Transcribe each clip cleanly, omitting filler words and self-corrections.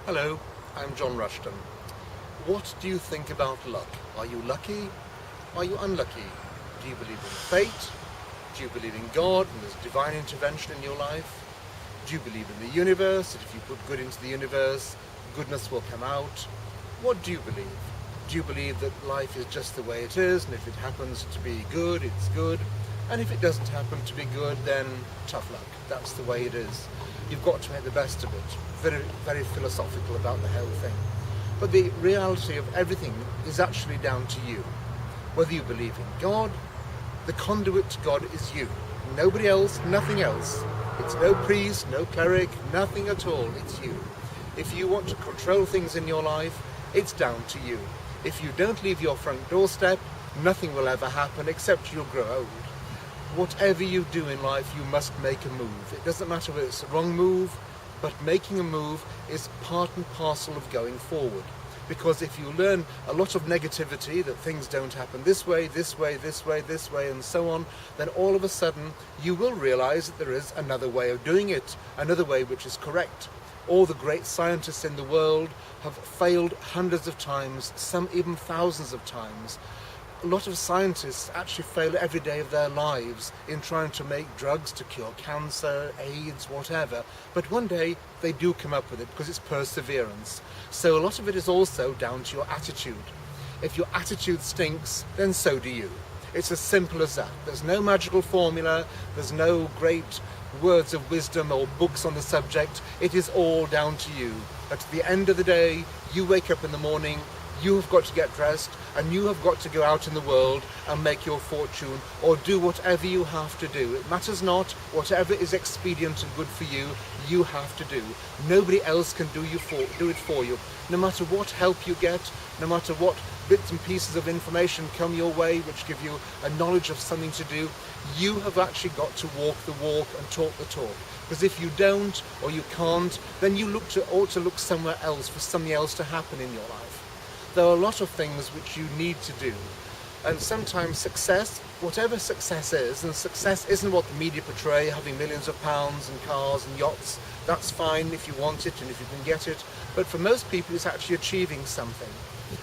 Hello, I'm John Rushton. What do you think about luck? Are you lucky? Are you unlucky? Do you believe in fate? Do you believe in God and there's divine intervention in your life? Do you believe in the universe, that if you put good into the universe, goodness will come out? What do you believe? Do you believe that life is just the way it is, and if it happens to be good, it's good, and if it doesn't happen to be good, then tough luck. That's the way it is. You've got to make the best of it. Very, very philosophical about the whole thing. But the reality of everything is actually down to you. Whether you believe in God, the conduit to God is you. Nobody else, nothing else. It's no priest, no cleric, nothing at all. It's you. If you want to control things in your life, it's down to you. If you don't leave your front doorstep, nothing will ever happen except you'll grow old. Whatever you do in life, you must make a move. It doesn't matter whether it's the wrong move, but making a move is part and parcel of going forward. Because if you learn a lot of negativity, that things don't happen this way, this way, this way, this way, and so on, then all of a sudden you will realize that there is another way of doing it, another way which is correct. All the great scientists in the world have failed hundreds of times, some even thousands of times. A lot of scientists actually fail every day of their lives in trying to make drugs to cure cancer, AIDS, whatever. But one day they do come up with it because it's perseverance. So a lot of it is also down to your attitude. If your attitude stinks, then so do you. It's as simple as that. There's no magical formula, there's no great words of wisdom or books on the subject. It is all down to you. At the end of the day, you wake up in the morning, you have got to get dressed and you have got to go out in the world and make your fortune or do whatever you have to do. It matters not. Whatever is expedient and good for you, you have to do. Nobody else can do it for you. No matter what help you get, no matter what bits and pieces of information come your way which give you a knowledge of something to do, you have actually got to walk the walk and talk the talk. Because if you don't or you can't, then you ought to look somewhere else for something else to happen in your life. There are a lot of things which you need to do, and sometimes success, whatever success is, and success isn't what the media portray, having millions of pounds and cars and yachts. That's fine if you want it and if you can get it, but for most people it's actually achieving something,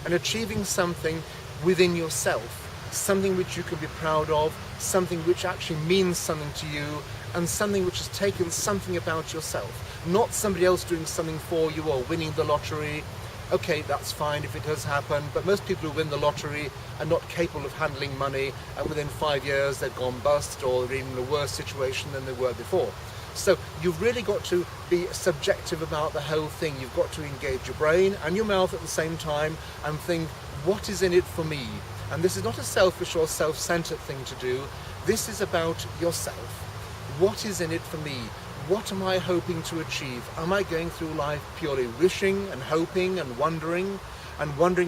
and achieving something within yourself, something which you can be proud of, something which actually means something to you, and something which has taken something about yourself, not somebody else doing something for you or winning the lottery. Okay, that's fine if it does happen, but most people who win the lottery are not capable of handling money, and within 5 years they've gone bust or they're in a worse situation than they were before. So you've really got to be subjective about the whole thing. You've got to engage your brain and your mouth at the same time and think, what is in it for me? And this is not a selfish or self-centered thing to do. This is about yourself. What is in it for me? What am I hoping to achieve? Am I going through life purely wishing and hoping and wondering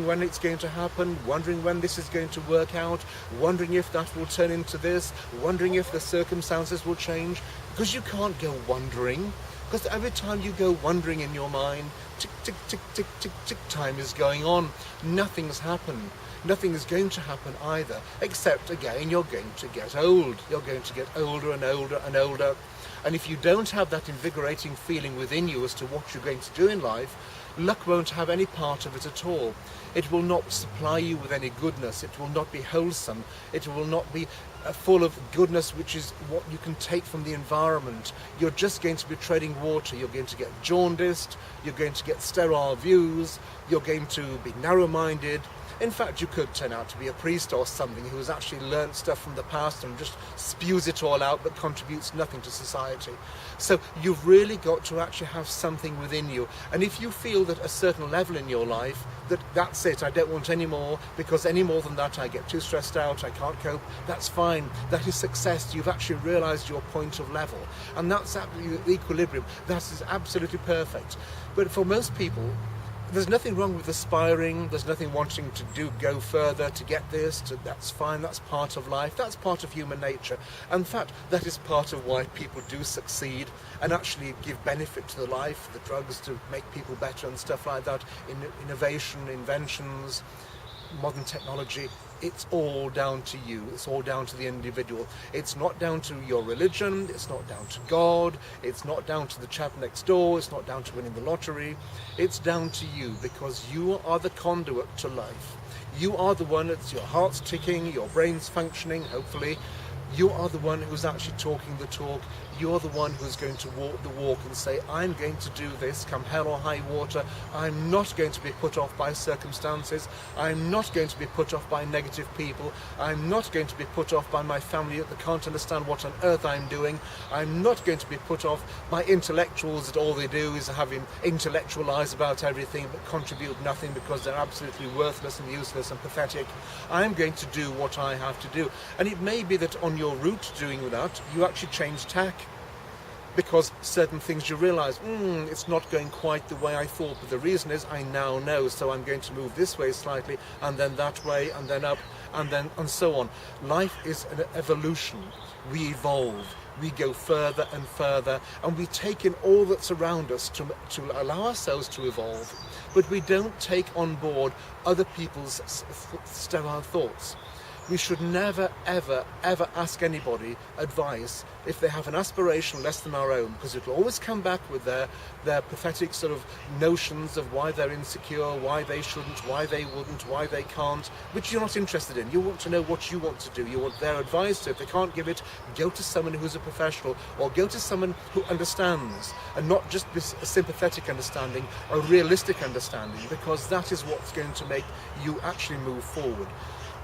when it's going to happen, wondering when this is going to work out, wondering if that will turn into this, wondering if the circumstances will change? Because you can't go wondering, because every time you go wondering in your mind, tick, tick, tick, tick, tick, tick, time is going on. Nothing's happened. Nothing is going to happen either, except again, you're going to get old. You're going to get older and older and older. And if you don't have that invigorating feeling within you as to what you're going to do in life, luck won't have any part of it at all. It will not supply you with any goodness. It will not be wholesome. It will not be full of goodness, which is what you can take from the environment. You're just going to be treading water. You're going to get jaundiced. You're going to get sterile views. You're going to be narrow-minded. In fact, you could turn out to be a priest or something who has actually learned stuff from the past and just spews it all out but contributes nothing to society. So you've really got to actually have something within you. And if you feel that a certain level in your life, that's it, I don't want any more, because any more than that I get too stressed out, I can't cope, that's fine. That is success. You've actually realized your point of level. And that's absolutely the equilibrium. That is absolutely perfect. But for most people, there's nothing wrong with aspiring, there's nothing wanting to go further, to get this, that's fine, that's part of life, that's part of human nature. In fact, that is part of why people do succeed and actually give benefit to the life, the drugs to make people better and stuff like that, innovation, inventions, modern technology. it's all down to you. It's all down to the individual. It's not down to your religion. It's not down to God. It's not down to the chap next door. It's not down to winning the lottery. It's down to you, because you are the conduit to life. You are the one that's, your heart's ticking, your brain's functioning, hopefully. You are the one who's actually talking the talk. You're the one who's going to walk the walk and say, I'm going to do this, come hell or high water. I'm not going to be put off by circumstances. I'm not going to be put off by negative people. I'm not going to be put off by my family that can't understand what on earth I'm doing. I'm not going to be put off by intellectuals that all they do is having intellectualize about everything but contribute nothing because they're absolutely worthless and useless and pathetic. I'm going to do what I have to do. And it may be that on your route to doing that, you actually change tack, because certain things you realise, it's not going quite the way I thought, but the reason is I now know, so I'm going to move this way slightly, and then that way, and then up, and so on. Life is an evolution. We evolve, we go further and further, and we take in all that's around us to allow ourselves to evolve, but we don't take on board other people's sterile thoughts. We should never, ever, ever ask anybody advice if they have an aspiration less than our own, because it will always come back with their pathetic sort of notions of why they're insecure, why they shouldn't, why they wouldn't, why they can't, which you're not interested in. You want to know what you want to do. You want their advice. So if they can't give it, go to someone who's a professional, or go to someone who understands, and not just this sympathetic understanding, a realistic understanding, because that is what's going to make you actually move forward.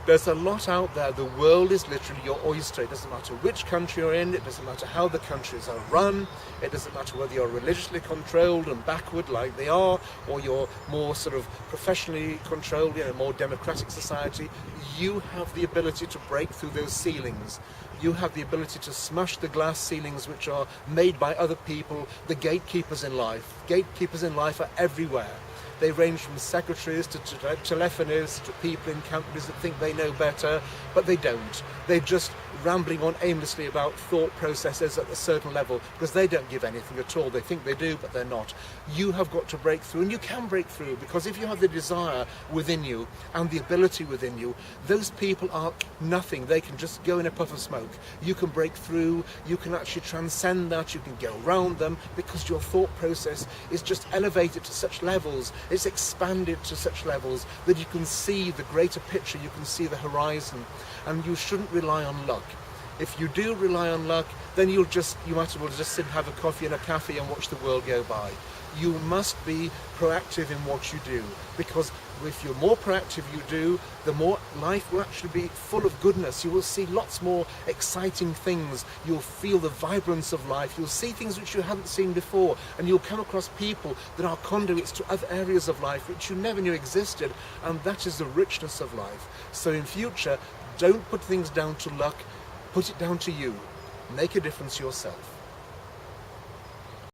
There's a lot out there. The world is literally your oyster. It doesn't matter which country you're in. It doesn't matter how the countries are run. It doesn't matter whether you're religiously controlled and backward like they are, or you're more sort of professionally controlled in a more democratic society. You have the ability to break through those ceilings. You have the ability to smash the glass ceilings which are made by other people, the gatekeepers in life. Gatekeepers in life are everywhere. They range from secretaries to telephonists to people in companies that think they know better, but they don't. They're just rambling on aimlessly about thought processes at a certain level, because they don't give anything at all. They think they do, but they're not. You have got to break through, and you can break through, because if you have the desire within you and the ability within you, those people are nothing. They can just go in a puff of smoke. You can break through, you can actually transcend that, you can go around them, because your thought process is just elevated to such levels, it's expanded to such levels that you can see the greater picture, you can see the horizon, and you shouldn't rely on luck. If you do rely on luck, then you might as well just sit and have a coffee in a cafe and watch the world go by. You must be proactive in what you do, because if you're more proactive you do, the more life will actually be full of goodness. You will see lots more exciting things. You'll feel the vibrance of life. You'll see things which you haven't seen before, and you'll come across people that are conduits to other areas of life which you never knew existed, and that is the richness of life. So in future, don't put things down to luck. Put it down to you. Make a difference yourself.